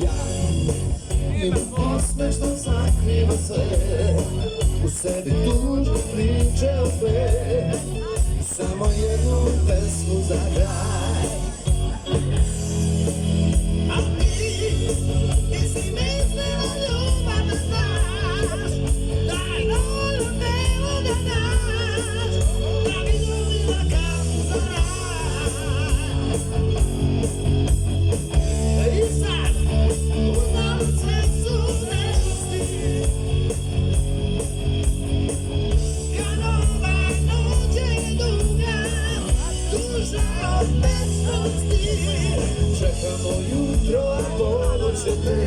Ja imam osmeh što sakriva sve, u sebi tužne priče o sve, samo jednu pesmu za kraj. A ti si mislila ljubav da znaš, da je dobro bilo da znaš, da bi ljubila kao za raj. I sad, uznala sve su nežnosti, kad ova noć je duga, duža od večnosti. Čekamo jutro, a ponoć je te,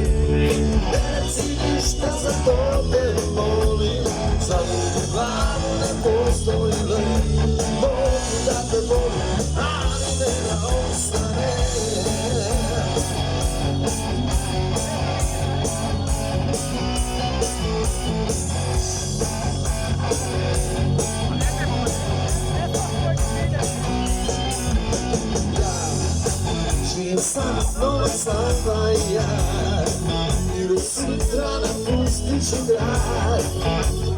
ne reci ništa, za to te molim, za ludu glavu ne postoji lek. Mogu da te volim, ali ne da ostane. Žijem sam noć sama i ja, i do sutra napustit ću grad,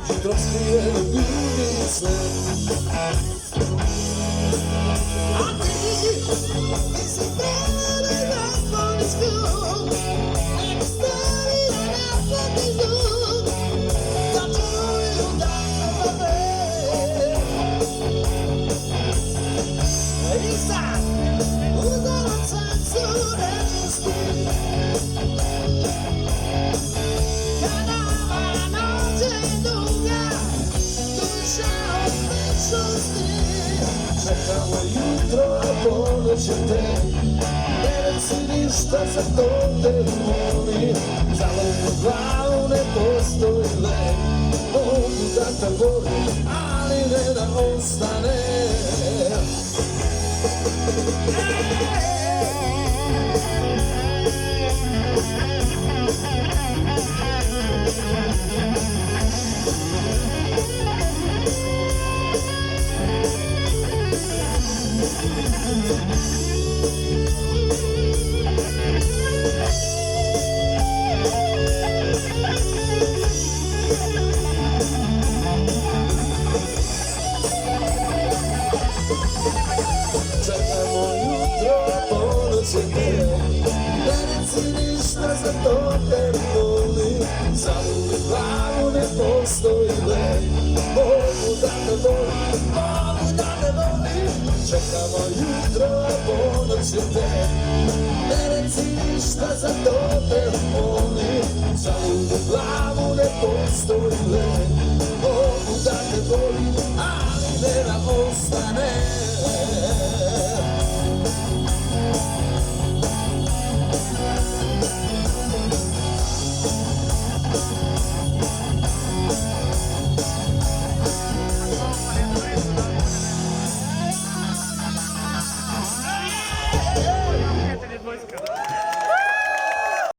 jutro skriven ljubice. A ti si prvi napolni skog, nek stavila napolni zvuk, da čuju da me. I sad, uznala sam su nežnosti, kad ova noć je duga, duža od večnosti. Čekamo jutro, a ponoć je te, ne reci ništa, za to te molim, za ludu glavu ne postoji lek. Mogu da te volim, ali ne da ostane. Čekamo jutro, a ponoć je te, ne reci ništa, za to te molim, za ludu glavu ne postoji lek. Mogu da te volim, mogu da te volim. Čekamo jutro, a ponoć je te, ne reci ništa, za to te molim, za ludu glavu ne postoji lek. Mogu da te volim, ali ne da ostane.